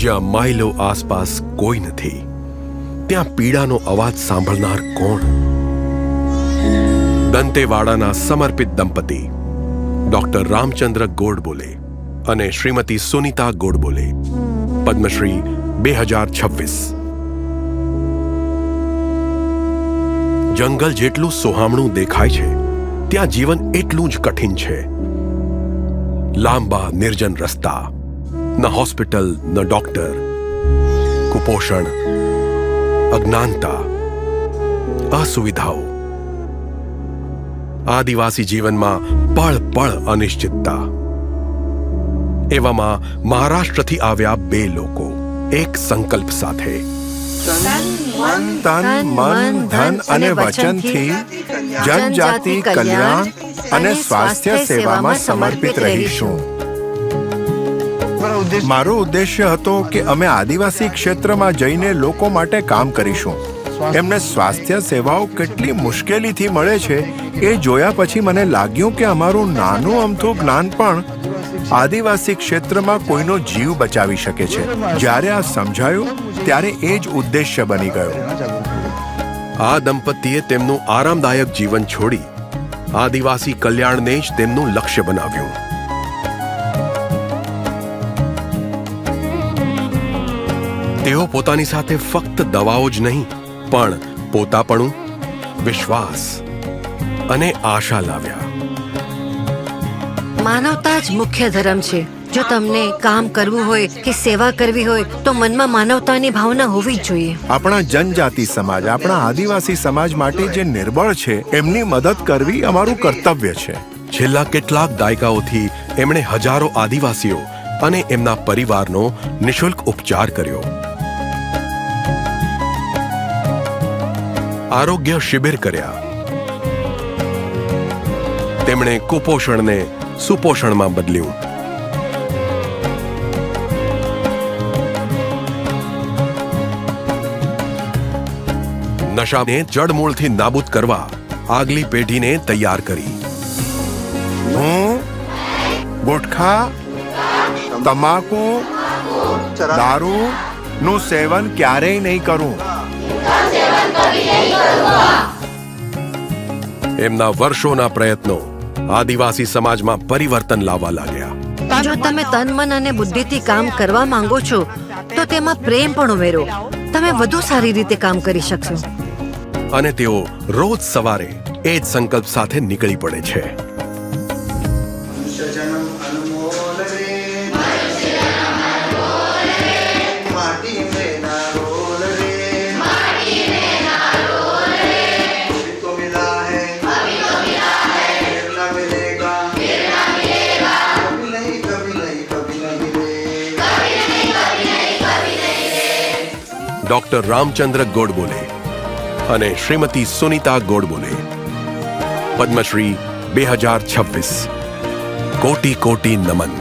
જ્યાં માઇલો આસપાસ કોઈ નથી, ત્યાં પીડાનો અવાજ સાંભળનાર કોણ? દંતેવાડાના સમર્પિત દંપતી ડોક્ટર રામચંદ્ર ગોડબોલે અને શ્રીમતી સુનીતા ગોડબોલે, પદ્મશ્રી 2026। જંગલ જેટલું સોહામણું દેખાય છે, ત્યાં જીવન એટલું જ કઠિન છે। લાંબા નિર્જન રસ્તા, ન હોસ્પિટલ ન ડોક્ટર, કુપોષણ, અજ્ઞાનતા, અસુવિધાઓ। આદિવાસી જીવનમાં પળ પળ અનિશ્ચિતતા। એવામાં મહારાષ્ટ્રથી આવ્યા બે લોકો એક સંકલ્પ સાથે, તન મન ધન અને વચનથી જનજાતિ કલ્યાણ અને સ્વાસ્થ્ય સેવામાં સમર્પિત રહીશું। મારો ઉદ્દેશ્ય હતો કે અમે આદિવાસી ક્ષેત્રમાં જઈને લોકો માટે કામ કરીશું। એમને સ્વાસ્થ્ય સેવાઓ કેટલી મુશ્કેલીથી મળે છે એ જોયા પછી મને લાગ્યું કે અમારું નાનું અમથું જ્ઞાન પણ આદિવાસી ક્ષેત્રમાં કોઈનો જીવ બચાવી શકે છે। જ્યારે આ સમજાયું ત્યારે એ જ ઉદ્દેશ્ય બની ગયો। આ દંપતીએ તેમનું આરામદાયક જીવન છોડી આદિવાસી કલ્યાણને જ તેમનું લક્ષ્ય બનાવ્યું। તેઓ પોતાની સાથે ફક્ત દવાઓ જ નહીં, પણ પોતાપણું, વિશ્વાસ અને આશા લાવ્યા। માનવતા જ મુખ્ય ધર્મ છે। જો તમને કામ કરવું હોય કે સેવા કરવી હોય તો મનમાં માનવતાની ભાવના હોવી જ જોઈએ। આપણા જનજાતિ સમાજ, આપણા આદિવાસી સમાજ માટે જે નિર્બળ છે એમની મદદ કરવી અમારું કર્તવ્ય છે। છેલ્લા કેટલાક દાયકાઓથી એમણે હજારો આદિવાસીઓ અને એમના પરિવારનો નિઃશુલ્ક ઉપચાર કર્યો। આરોગ્ય શિબિર કર્યા। તેમણે કુપોષણને સુપોષણમાં બદલ્યું। નશાને જડમૂળથી નાબૂદ કરવા આગલી પેઢીને તૈયાર કરી। હું ગુટખા, તમાકુ, દારૂ નું સેવન ક્યારેય નહીં કરું। એમના વર્ષોના પ્રયત્નો આદિવાસી સમાજમાં પરિવર્તન લાવવા લાગ્યા। જો તમે તન મન અને બુદ્ધિથી કામ કરવા માંગો છો તો તેમાં પ્રેમ પણ ઉમેરો। તમે વધુ સારી રીતે કામ કરી શકશો। અને તેઓ રોજ સવારે એ જ સંકલ્પ સાથે નીકળી પડે છે। ડોક્ટર રામચંદ્ર ગોડબોલે અને શ્રીમતી સુનીતા ગોડબોલે, પદ્મશ્રી 2026। કોટી કોટી નમન।